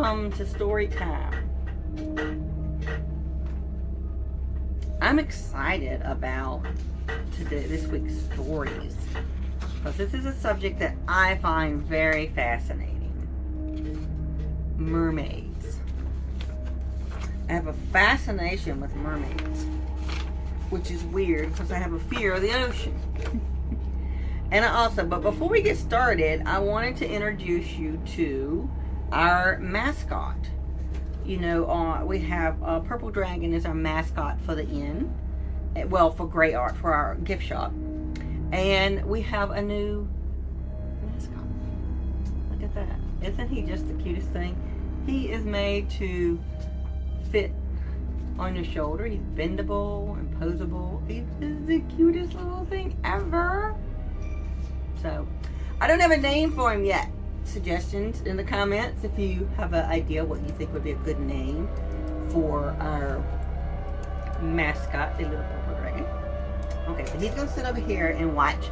welcome to story time. I'm excited about this week's stories because this is a subject that I find very fascinating. Mermaids. I have a fascination with mermaids, which is weird because I have a fear of the ocean. But before we get started, I wanted to introduce you to our mascot. You know, we have Purple Dragon is our mascot for the inn. Well, for Grey Art, for our gift shop. And we have a new mascot. Look at that. Isn't he just the cutest thing? He is made to fit on your shoulder. He's bendable and posable. He is the cutest little thing ever. So, I don't have a name for him yet. Suggestions in the comments if you have an idea what you think would be a good name for our mascot, the little purple dragon. Okay, so he's going to sit over here and watch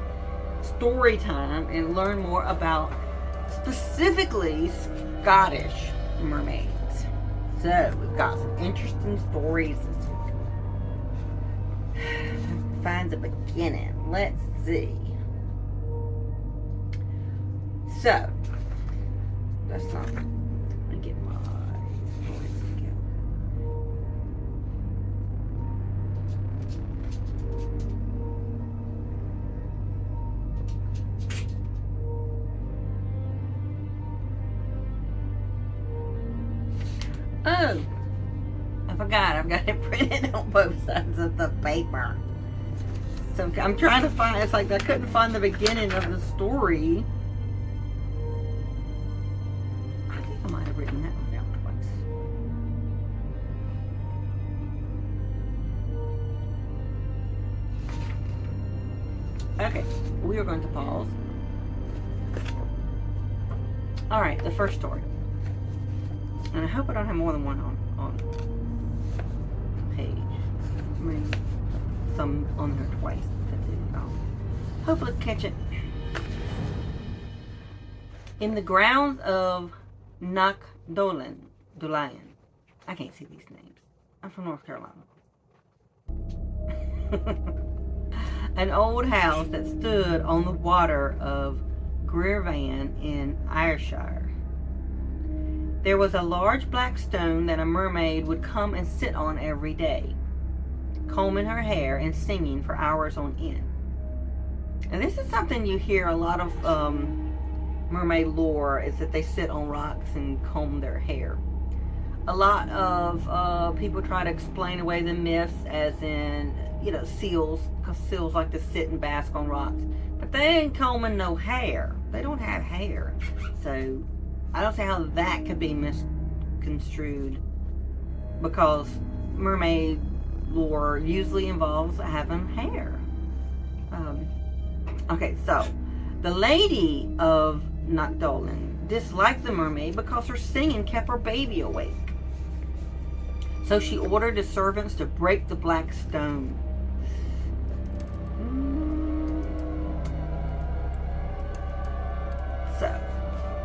story time and learn more about specifically Scottish mermaids. So, we've got some interesting stories this week. Find the beginning. Let's see. So, let's not. Let me get my stories together. Oh, I forgot. I've got it printed on both sides of the paper. So I'm trying to find. It's like I couldn't find the beginning of the story. I might have written that one down twice. Okay, we are going to pause. Alright, the first story. And I hope I don't have more than one on page. I mean, some on there twice. Hopefully catch it. In the grounds of Dolan. I can't see these names. I'm from North Carolina. An old house that stood on the water of Greervan in Ayrshire. There was a large black stone that a mermaid would come and sit on every day, combing her hair and singing for hours on end. And this is something you hear a lot of mermaid lore, is that they sit on rocks and comb their hair. A lot of people try to explain away the myths as in, you know, seals, because seals like to sit and bask on rocks. But they ain't combing no hair. They don't have hair. So I don't see how that could be misconstrued, because mermaid lore usually involves having hair. Okay, so the lady of Dolan disliked the mermaid because her singing kept her baby awake. So she ordered the servants to break the black stone. So,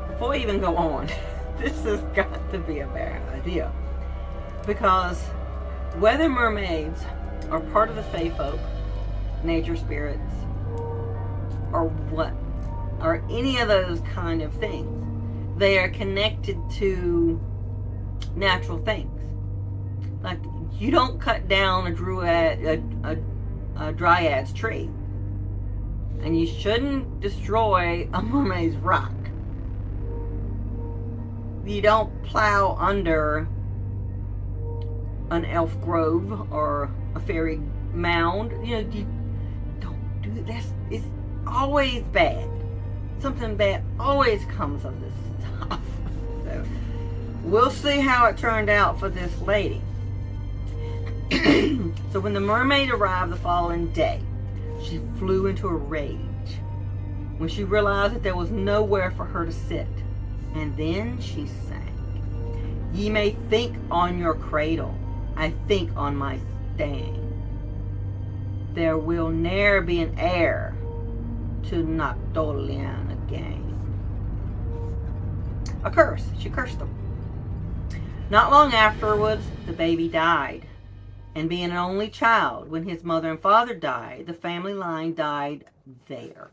before we even go on, this has got to be a bad idea. Because whether mermaids are part of the fae folk, nature spirits, or what, or any of those kind of things, they are connected to natural things. Like, you don't cut down a druid, a dryad's tree, and you shouldn't destroy a mermaid's rock. You don't plow under an elf grove or a fairy mound. You know, you don't do that. It's always bad. Something bad always comes of this stuff. So we'll see how it turned out for this lady. So when the mermaid arrived the following day, she flew into a rage when she realized that there was nowhere for her to sit. And then she sang, "Ye may think on your cradle, I think on my stang. There will ne'er be an heir to Noctolian again." A curse. She cursed them. Not long afterwards, the baby died. And being an only child, when his mother and father died, the family line died there.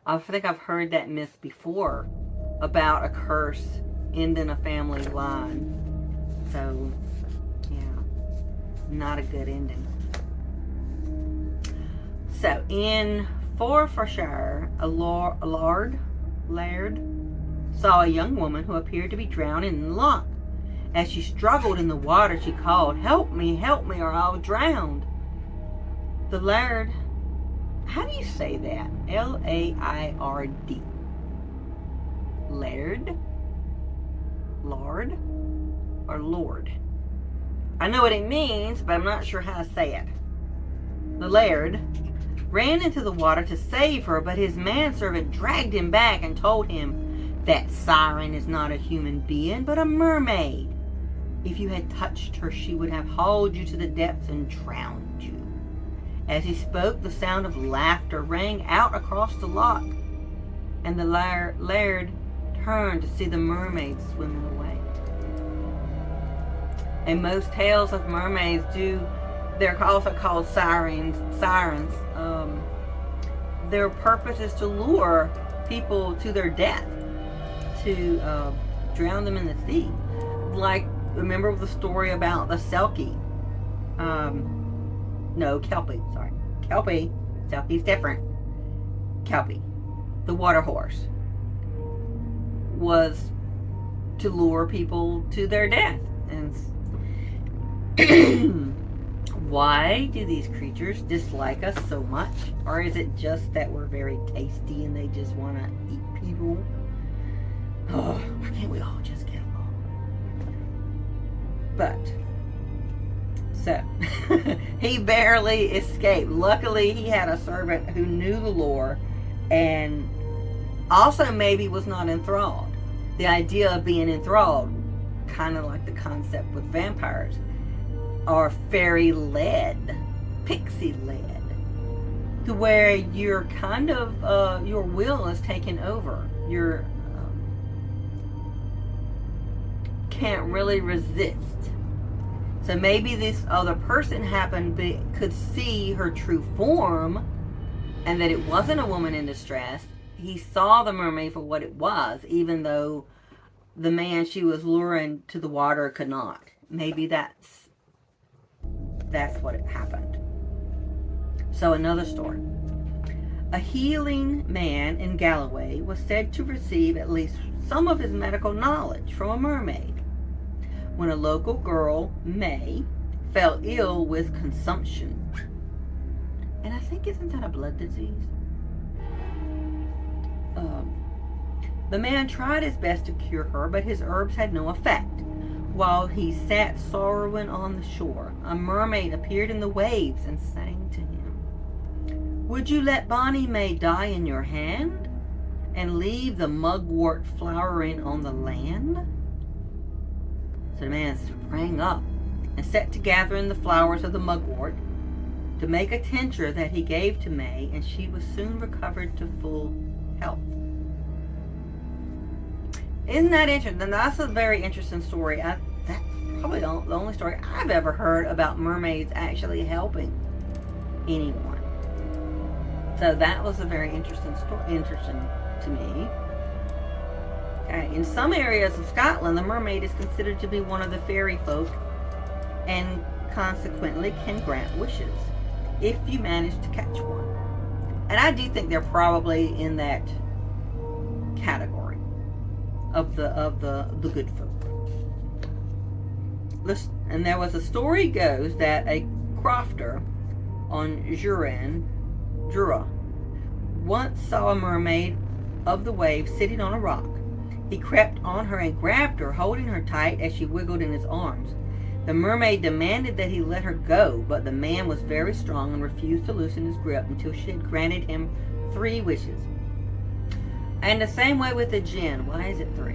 I think I've heard that myth before about a curse ending a family line. So, yeah, not a good ending. So, in Forfarshire, a laird saw a young woman who appeared to be drowning in the loch. As she struggled in the water, she called, help me, or I'll drown. The laird, how do you say that? L-A-I-R-D. Laird? Lord? Or Lord? I know what it means, but I'm not sure how to say it. The laird ran into the water to save her, but his manservant dragged him back and told him that siren is not a human being, but a mermaid. If you had touched her, she would have hauled you to the depths and drowned you. As he spoke, the sound of laughter rang out across the loch, and the laird turned to see the mermaid swimming away. And most tales of mermaids they're also called sirens. Their purpose is to lure people to their death, to drown them in the sea. Like, remember the story about the Selkie? Kelpie, sorry. Kelpie. Selkie's different. Kelpie. The water horse was to lure people to their death. And why do these creatures dislike us so much? Or is it just that we're very tasty and they just want to eat people? Oh, why can't we all just get along? But, so, he barely escaped. Luckily, he had a servant who knew the lore and also maybe was not enthralled. The idea of being enthralled, kind of like the concept with vampires, are fairy-led, pixie-led, to where you're kind of, your will is taken over. You're can't really resist. So maybe this other person could see her true form, and that it wasn't a woman in distress. He saw the mermaid for what it was, even though the man she was luring to the water could not. Maybe that's what happened. So another story. A healing man in Galloway was said to receive at least some of his medical knowledge from a mermaid. When a local girl, May, fell ill with consumption. And I think, isn't that a blood disease? The man tried his best to cure her, but his herbs had no effect. While he sat sorrowing on the shore, a mermaid appeared in the waves and sang to him, would you let Bonnie May die in your hand and leave the mugwort flowering on the land? So the man sprang up and set to gathering the flowers of the mugwort to make a tincture that he gave to May, and she was soon recovered to full health. Isn't that interesting? And that's a very interesting story. That's probably the only story I've ever heard about mermaids actually helping anyone. So that was a very interesting story. Interesting to me. Okay. In some areas of Scotland, the mermaid is considered to be one of the fairy folk, and consequently can grant wishes if you manage to catch one. And I do think they're probably in that category of the good folk. And there was a story goes that a crofter on Jura once saw a mermaid of the waves sitting on a rock. He crept on her and grabbed her, holding her tight as she wiggled in his arms. The mermaid demanded that he let her go, but the man was very strong and refused to loosen his grip until she had granted him 3 wishes. And the same way with the jinn. Why is it 3?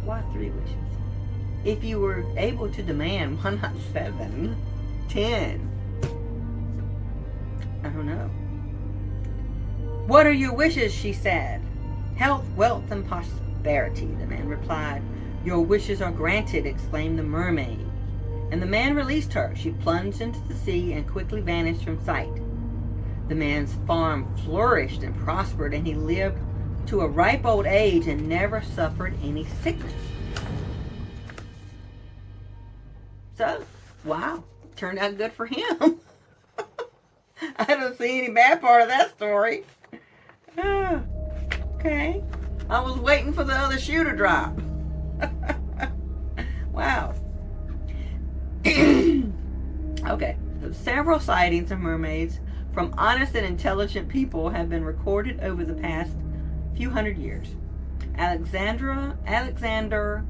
Why 3 wishes? If you were able to demand, why not 7? 10? I don't know. What are your wishes? She said. Health, wealth, and prosperity, the man replied. "Your wishes are granted," exclaimed the mermaid. And the man released her. She plunged into the sea and quickly vanished from sight. The man's farm flourished and prospered, and he lived to a ripe old age and never suffered any sickness. So, wow, turned out good for him. I don't see any bad part of that story. Okay. I was waiting for the other shoe to drop. Wow. Okay. So several sightings of mermaids from honest and intelligent people have been recorded over the past few hundred years. Alexander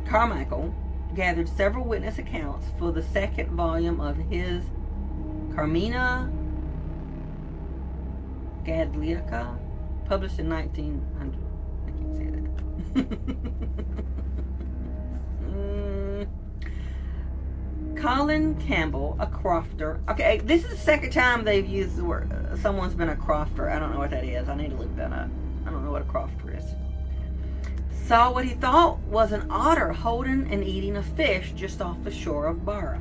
Carmichael gathered several witness accounts for the second volume of his Carmina Gadliaca, published in 1900. I can't say that. Colin Campbell, a crofter. Okay, this is the second time they've used the word, someone's been a crofter. I don't know what that is. I need to look that up. I don't know what a crofter is. Saw what he thought was an otter holding and eating a fish just off the shore of Barra.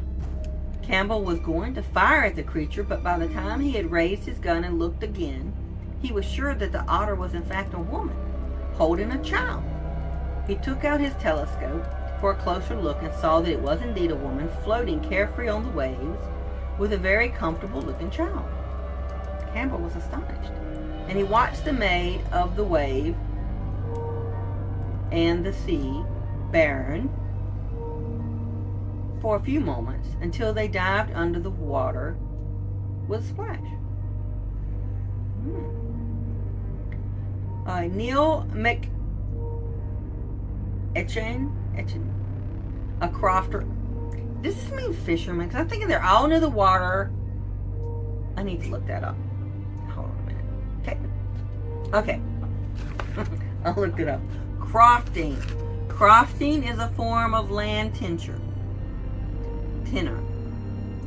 Campbell was going to fire at the creature, but by the time he had raised his gun and looked again, he was sure that the otter was in fact a woman, holding a child. He took out his telescope for a closer look and saw that it was indeed a woman floating carefree on the waves with a very comfortable looking child. Campbell was astonished, and he watched the maid of the wave and the sea barren for a few moments until they dived under the water with a splash. Neil McEchen, a crofter. Does this mean fisherman? Because I'm thinking they're all near the water. I need to look that up. Hold on a minute. Okay. I looked it up. Crofting. Crofting is a form of land tenure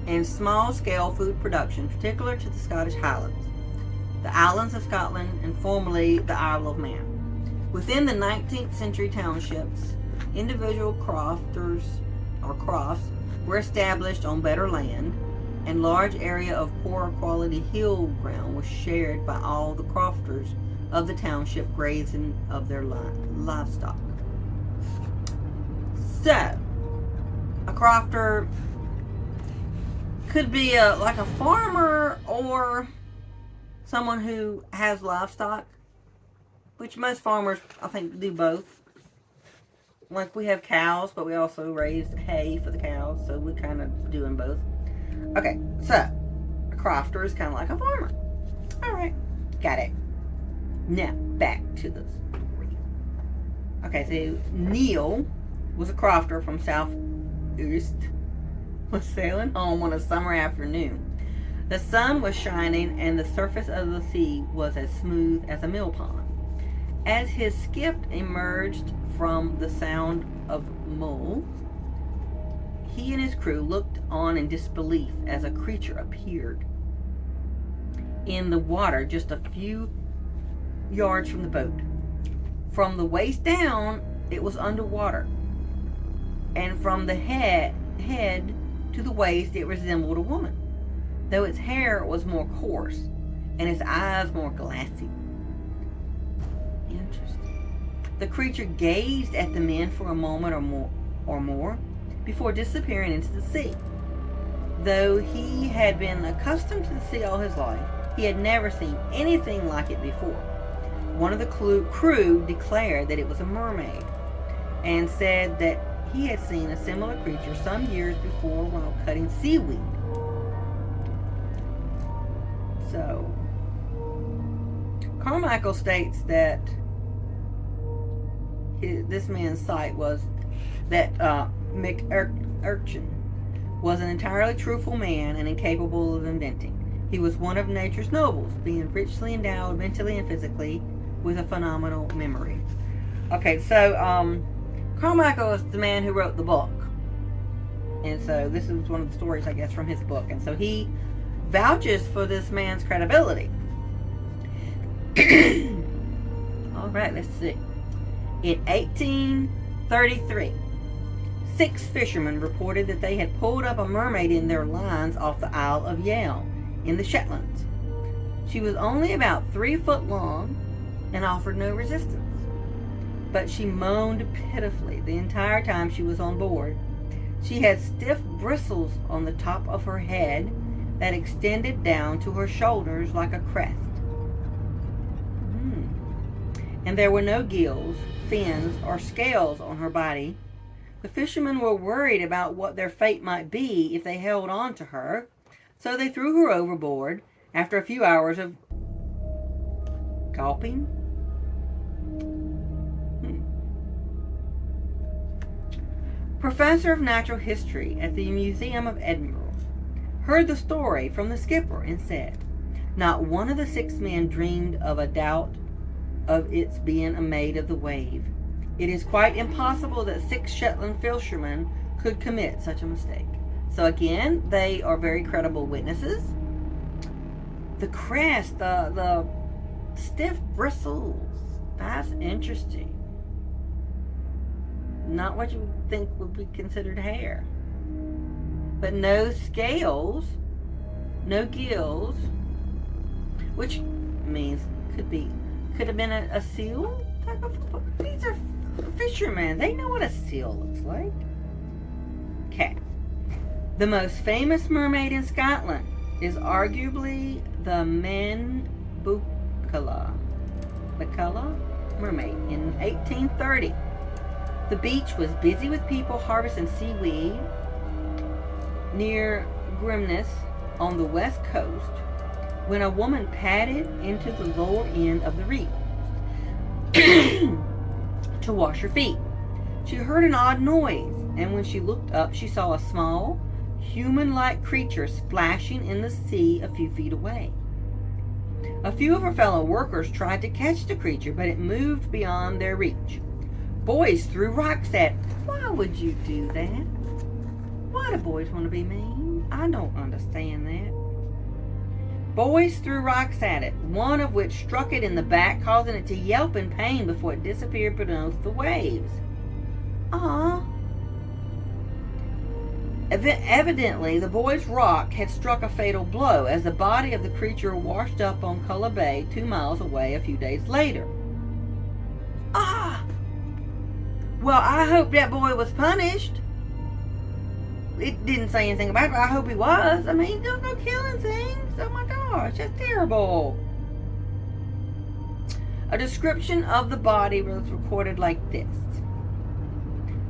and small-scale food production, particular to the Scottish Highlands, the islands of Scotland, and formerly the Isle of Man. Within the 19th century townships, individual crofters or crofts were established on better land, and large area of poorer quality hill ground was shared by all the crofters of the township grazing of their livestock. So, a crofter could be like a farmer or someone who has livestock, which most farmers, I think, do both. Like we have cows, but we also raise hay for the cows, so we're kind of doing both. Okay, so a crofter is kind of like a farmer. All right, got it. Now, back to the story. Okay, so Neil was a crofter from Southeast, was sailing home on a summer afternoon. The sun was shining and the surface of the sea was as smooth as a mill pond. As his skiff emerged from the Sound of Mull, he and his crew looked on in disbelief as a creature appeared in the water just a few yards from the boat. From the waist down, it was underwater, and from the head to the waist, it resembled a woman, though its hair was more coarse and its eyes more glassy. Interesting. The creature gazed at the men for a moment or more before disappearing into the sea. Though he had been accustomed to the sea all his life, he had never seen anything like it before. One of the crew declared that it was a mermaid and said that he had seen a similar creature some years before while cutting seaweed. So, Carmichael states that this man's sight was that McErchin was an entirely truthful man and incapable of inventing. He was one of nature's nobles, being richly endowed mentally and physically with a phenomenal memory. Okay, so Carmichael is the man who wrote the book. And so this is one of the stories, I guess, from his book. And so he vouches for this man's credibility. All right, let's see. In 1833, 6 fishermen reported that they had pulled up a mermaid in their lines off the Isle of Yale in the Shetlands. She was only about 3 foot long and offered no resistance. But she moaned pitifully the entire time she was on board. She had stiff bristles on the top of her head that extended down to her shoulders like a crest. And there were no gills, fins, or scales on her body. The fishermen were worried about what their fate might be if they held on to her, so they threw her overboard after a few hours of gulping. Professor of Natural History at the Museum of Edinburgh heard the story from the skipper and said, "Not one of the 6 men dreamed of a doubt of its being a maid of the wave. It is quite impossible that 6 Shetland fishermen could commit such a mistake." So again, they are very credible witnesses. The crest, the stiff bristles, that's interesting. Not what you would think would be considered hair. But no scales, no gills, which means could have been a seal type of. These are fishermen. They know what a seal looks like. Okay. The most famous mermaid in Scotland is arguably the Bacala mermaid in 1830. The beach was busy with people harvesting seaweed near Grimness on the west coast when a woman padded into the lower end of the reef to wash her feet. She heard an odd noise, and when she looked up, she saw a small, human-like creature splashing in the sea a few feet away. A few of her fellow workers tried to catch the creature, but it moved beyond their reach. Boys threw rocks at it. Why would you do that? Why do boys want to be mean? I don't understand that. Boys threw rocks at it, one of which struck it in the back, causing it to yelp in pain before it disappeared beneath the waves. Evidently, the boy's rock had struck a fatal blow as the body of the creature washed up on Culla Bay 2 miles away a few days later. Well, I hope that boy was punished. It didn't say anything about it, but I hope he was. I mean, don't go killing things. Oh my gosh, that's terrible. A description of the body was recorded like this.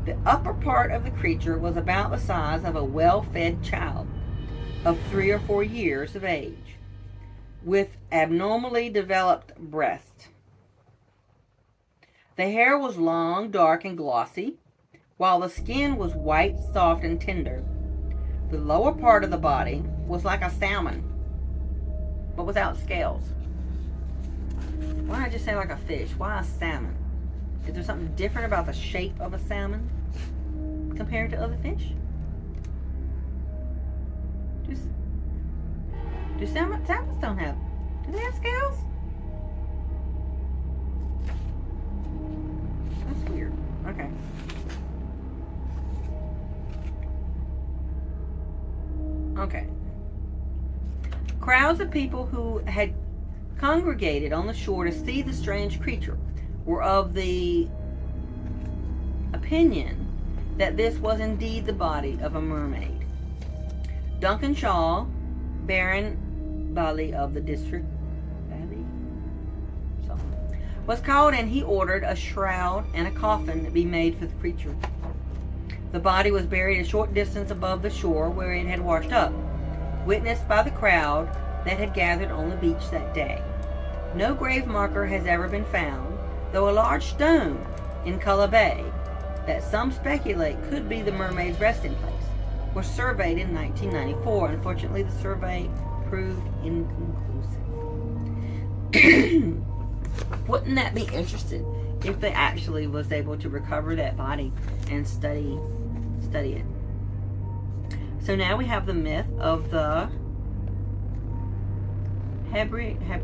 The upper part of the creature was about the size of a well-fed child of 3 or 4 years of age, with abnormally developed breasts. The hair was long, dark, and glossy, while the skin was white, soft, and tender. The lower part of the body was like a salmon, but without scales. Why not just say like a fish? Why a salmon? Is there something different about the shape of a salmon compared to other fish? Do salmons don't have? Do they have scales? That's weird. Okay. Okay. Crowds of people who had congregated on the shore to see the strange creature were of the opinion that this was indeed the body of a mermaid. Duncan Shaw, Baron Bali of the district, was called, and he ordered a shroud and a coffin to be made for the creature. The body was buried a short distance above the shore where it had washed up, witnessed by the crowd that had gathered on the beach that day. No grave marker has ever been found, though a large stone in Culla Bay that some speculate could be the mermaid's resting place was surveyed in 1994. Unfortunately, the survey proved inconclusive. Wouldn't that be interesting if they actually was able to recover that body and study it? So now we have the myth of the Hebridean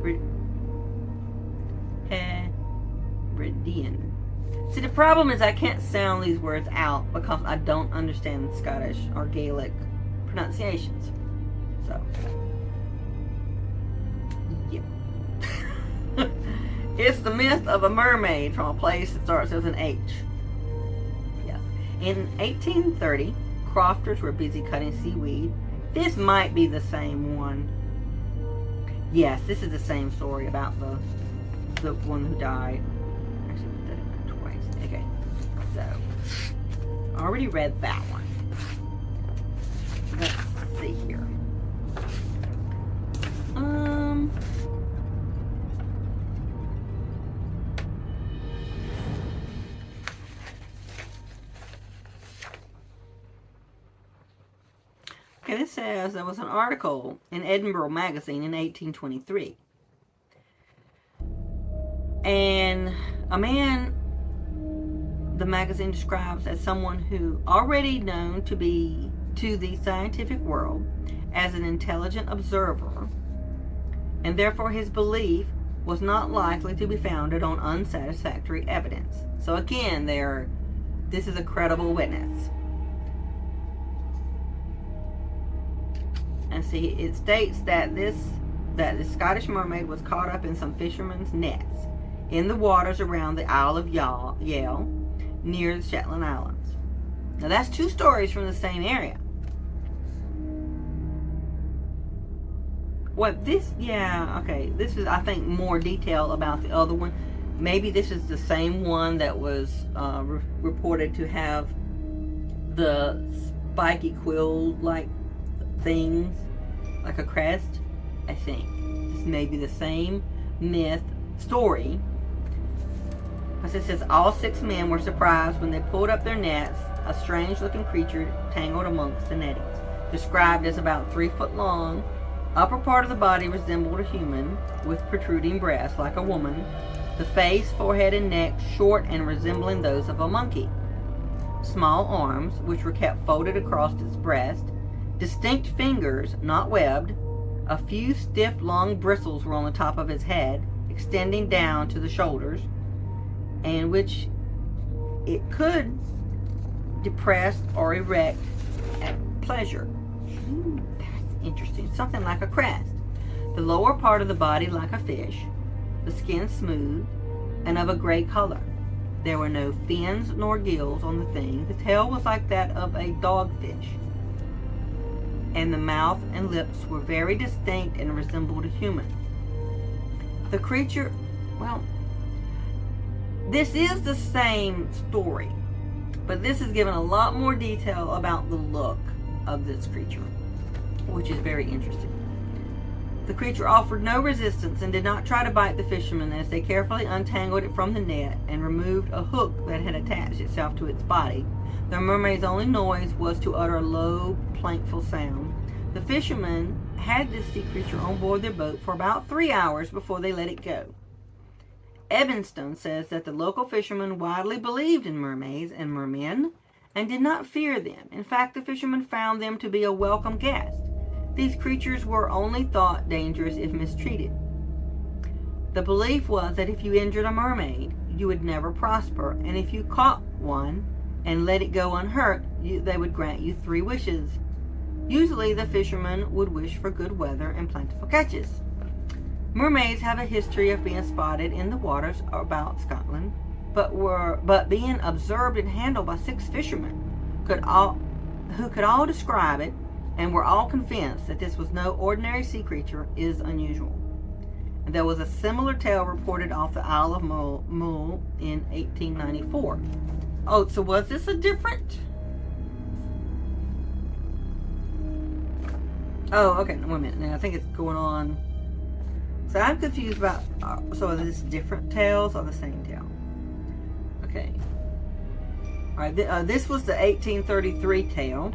See, the problem is I can't sound these words out because I don't understand Scottish or Gaelic pronunciations. So, yeah. It's the myth of a mermaid from a place that starts with an H. Yes. In 1830, crofters were busy cutting seaweed. This might be the same one. Yes, this is the same story about the one who died. Actually, put that in there twice. Okay, so I already read that one. Let's see here. Okay, this says there was an article in Edinburgh Magazine in 1823. And a man the magazine describes as someone who already known to be to the scientific world as an intelligent observer, and therefore his belief was not likely to be founded on unsatisfactory evidence. So again, this is a credible witness. And see, it states that the Scottish mermaid was caught up in some fishermen's nets in the waters around the Isle of Yale, near the Shetland Islands. Now that's two stories from the same area. This is, I think, more detail about the other one. Maybe this is the same one that was reported to have the spiky quill-like things, like a crest. I think this may be the same myth story. As it says, all 6 men were surprised when they pulled up their nets. A strange-looking creature tangled amongst the nettings, described as about 3 foot long. Upper part of the body resembled a human, with protruding breasts like a woman. The face, forehead, and neck short and resembling those of a monkey. Small arms, which were kept folded across its breast. Distinct fingers, not webbed. A few stiff, long bristles were on the top of his head, extending down to the shoulders, and which it could depress or erect at pleasure. That's interesting. Something like a crest. The lower part of the body like a fish, the skin smooth, and of a gray color. There were no fins nor gills on the thing. The tail was like that of a dogfish, and the mouth and lips were very distinct and resembled a human. The creature, well, this is the same story, but this is given a lot more detail about the look of this creature, which is very interesting. The creature offered no resistance and did not try to bite the fishermen as they carefully untangled it from the net and removed a hook that had attached itself to its body. The mermaid's only noise was to utter a low, plaintive sound. The fishermen had this sea creature on board their boat for about 3 hours before they let it go. Evanstone says that the local fishermen widely believed in mermaids and mermen and did not fear them. In fact, the fishermen found them to be a welcome guest. These creatures were only thought dangerous if mistreated. The belief was that if you injured a mermaid, you would never prosper, and if you caught one and let it go unhurt, they would grant you 3 wishes. Usually, the fishermen would wish for good weather and plentiful catches. Mermaids have a history of being spotted in the waters about Scotland, but being observed and handled by 6 fishermen who could all describe it and were all convinced that this was no ordinary sea creature is unusual. And there was a similar tale reported off the Isle of Mull in 1894. Oh, so was this a different? Oh, okay. Wait a minute. Now I think it's going on. So I'm confused about. So are these different tales or the same tale? Okay. All right. This was the 1833 tale.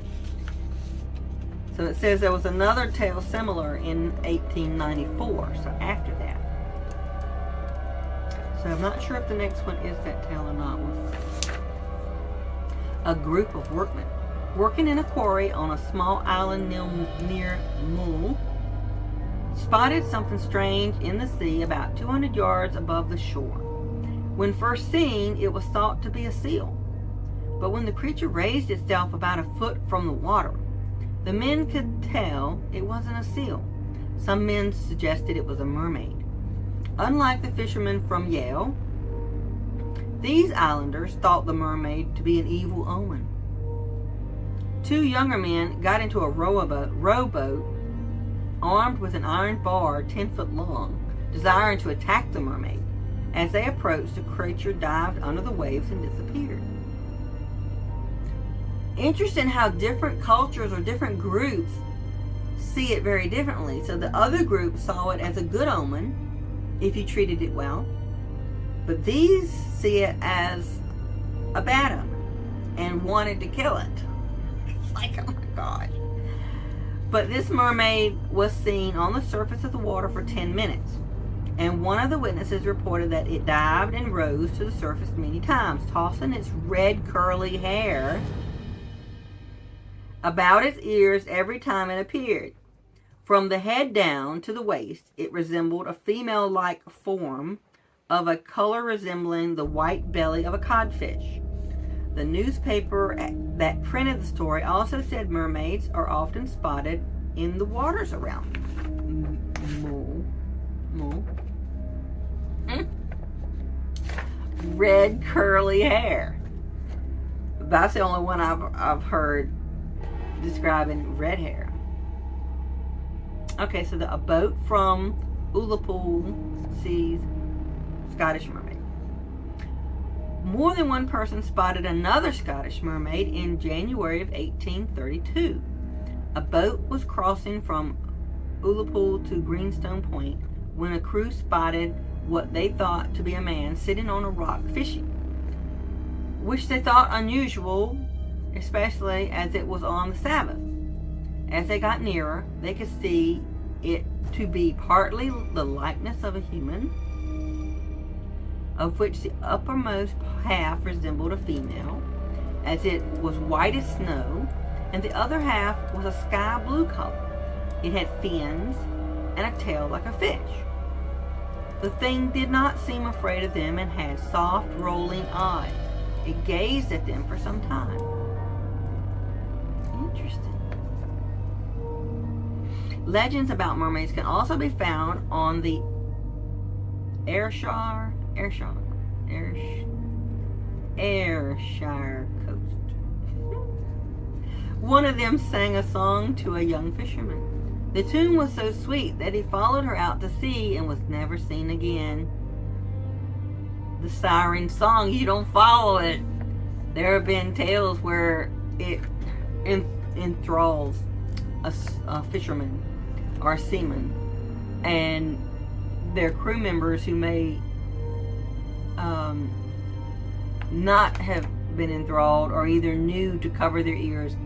So it says there was another tale similar in 1894. So after that. So I'm not sure if the next one is that tale or not. A group of workmen working in a quarry on a small island near Mull spotted something strange in the sea about 200 yards above the shore. When first seen, it was thought to be a seal. But when the creature raised itself about a foot from the water, the men could tell it wasn't a seal. Some men suggested it was a mermaid. Unlike the fishermen from Yale, these islanders thought the mermaid to be an evil omen. Two younger men got into a rowboat armed with an iron bar 10 foot long, desiring to attack the mermaid. As they approached, the creature dived under the waves and disappeared. Interesting how different cultures or different groups see it very differently. So the other group saw it as a good omen if you treated it well, but these see it as a bad omen and wanted to kill it. It's like, oh my gosh. But this mermaid was seen on the surface of the water for 10 minutes. And one of the witnesses reported that it dived and rose to the surface many times, tossing its red curly hair about its ears every time it appeared. From the head down to the waist, it resembled a female-like form of a color resembling the white belly of a codfish. The newspaper that printed the story also said mermaids are often spotted in the waters around. Red curly hair. That's the only one I've heard describing red hair. Okay, so a boat from Ullapool sees Scottish mermaid. More than one person spotted another Scottish mermaid in January of 1832. A boat was crossing from Ullapool to Greenstone Point when a crew spotted what they thought to be a man sitting on a rock fishing, which they thought unusual, especially as it was on the Sabbath. As they got nearer, they could see it to be partly the likeness of a human, of which the uppermost half resembled a female, as it was white as snow, and the other half was a sky blue color. It had fins and a tail like a fish. The thing did not seem afraid of them and had soft, rolling eyes. It gazed at them for some time. Interesting. Legends about mermaids can also be found on the Ayrshire coast. One of them sang a song to a young fisherman. The tune was so sweet that he followed her out to sea and was never seen again. The siren song, you don't follow it. There have been tales where it enthralls a fisherman or a seaman and their crew members who may not have been enthralled or either knew to cover their ears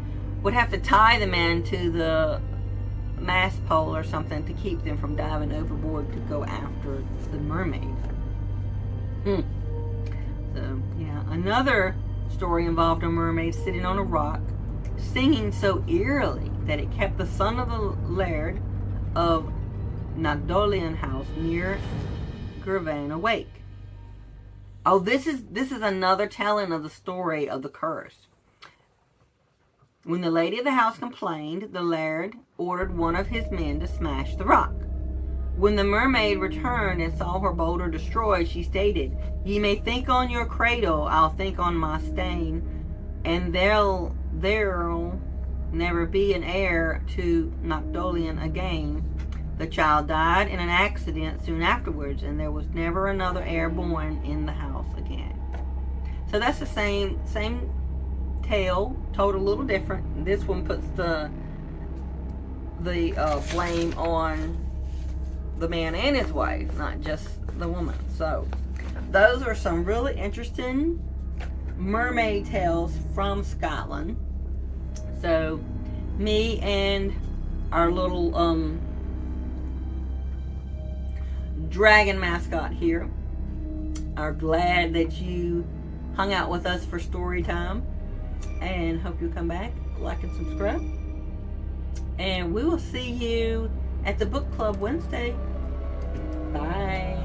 would have to tie the man to the mast pole or something to keep them from diving overboard to go after the mermaid. So, yeah. Another story involved a mermaid sitting on a rock, singing so eerily that it kept the son of the laird of Nagdolian House near Girvan awake. Oh, this is another telling of the story of the curse. When the lady of the house complained, the laird ordered one of his men to smash the rock. When the mermaid returned and saw her boulder destroyed, she stated, "Ye may think on your cradle, I'll think on my stain, and there'll never be an heir to Noctolian again." The child died in an accident soon afterwards, and there was never another heir born in the house again. So that's the same tale, told a little different. This one puts the blame on the man and his wife, not just the woman. So those are some really interesting mermaid tales from Scotland. So me and our little dragon mascot here are glad that you hung out with us for story time, and hope you'll come back, like and subscribe, and we will see you at the book club Wednesday. Bye.